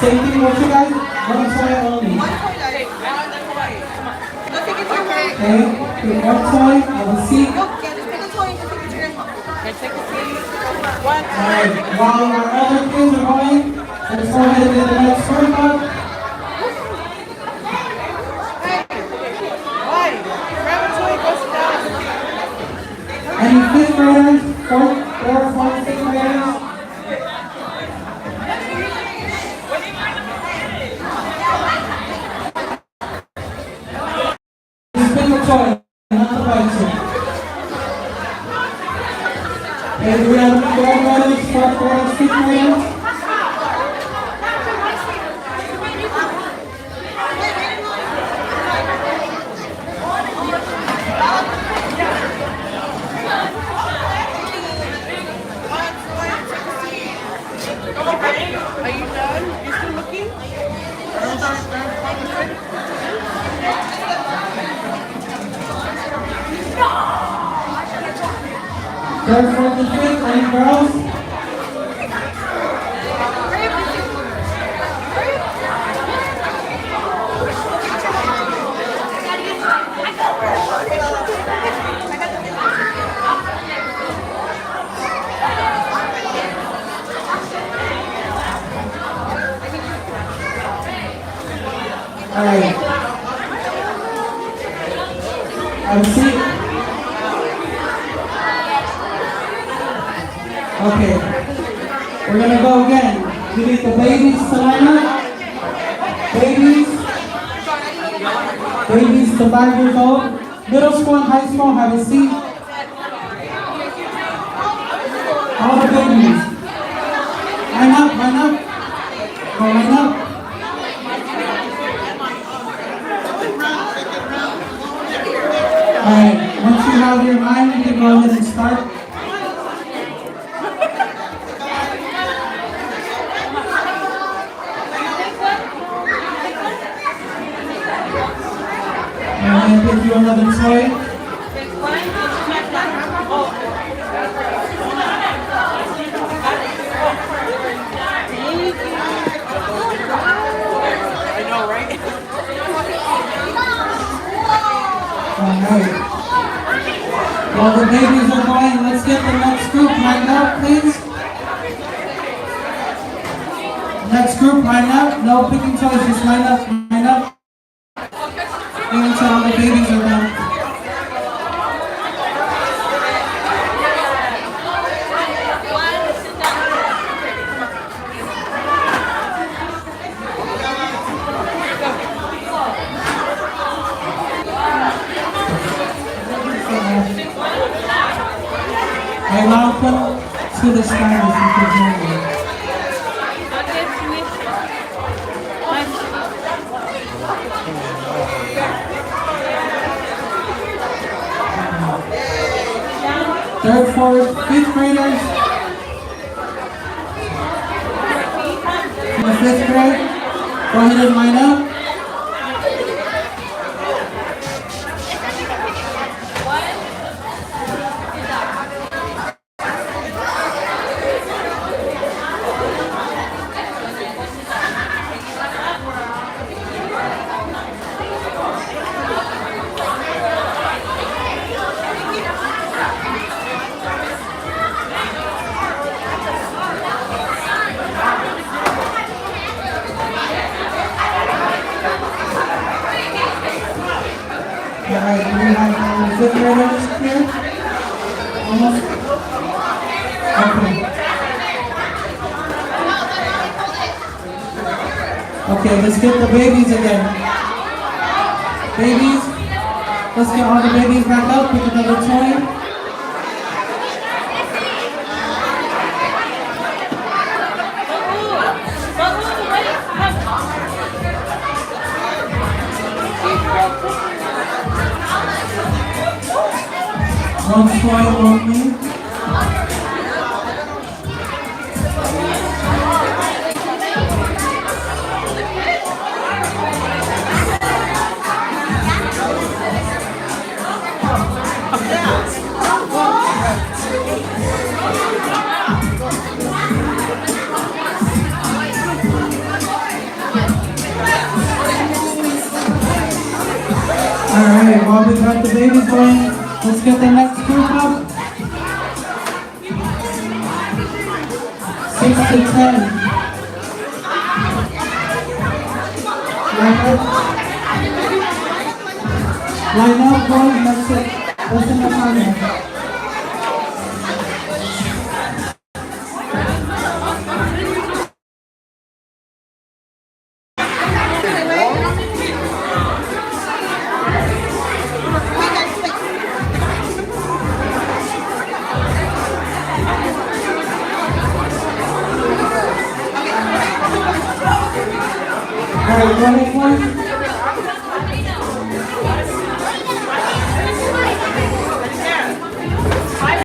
Same thing, what you guys? One toy only. Okay, pick one toy, have a seat. Alright, while our other kids are going, let's go ahead and get the next toy box. Any fifth graders? Fourth, fifth graders? Just pick a toy, not the bicycle. Okay, do we have any third graders, fourth graders, fifth graders? Are you done? You're still looking? Third, fourth, and fifth, any girls? Alright. Have a seat. Okay. We're gonna go again. We need the babies to line up. Babies to 5 years old. Middle school and high school, have a seat. All the babies. Line up, line up. Go line up. Alright, once you have your line, you can go ahead and start. I'm going to pick you another toy. I know, right? Alright. While the babies are going, let's get the next group lined up, please. Next group, line up. No picking toys, just line up, line up. Wait until all the babies are done. I welcome to the stars if you could join me. Third, fourth, fifth graders. In the fifth grade, go ahead and line up. Alright, do we have the fifth graders here? Almost? Okay. Okay, let's get the babies again. Babies, let's get all the babies back up, pick another toy. One toy only. Alright, while we got the babies going, let's get the next group up. 6 to 10. Line up, boys, that's it. That's enough on there. Alright, running one.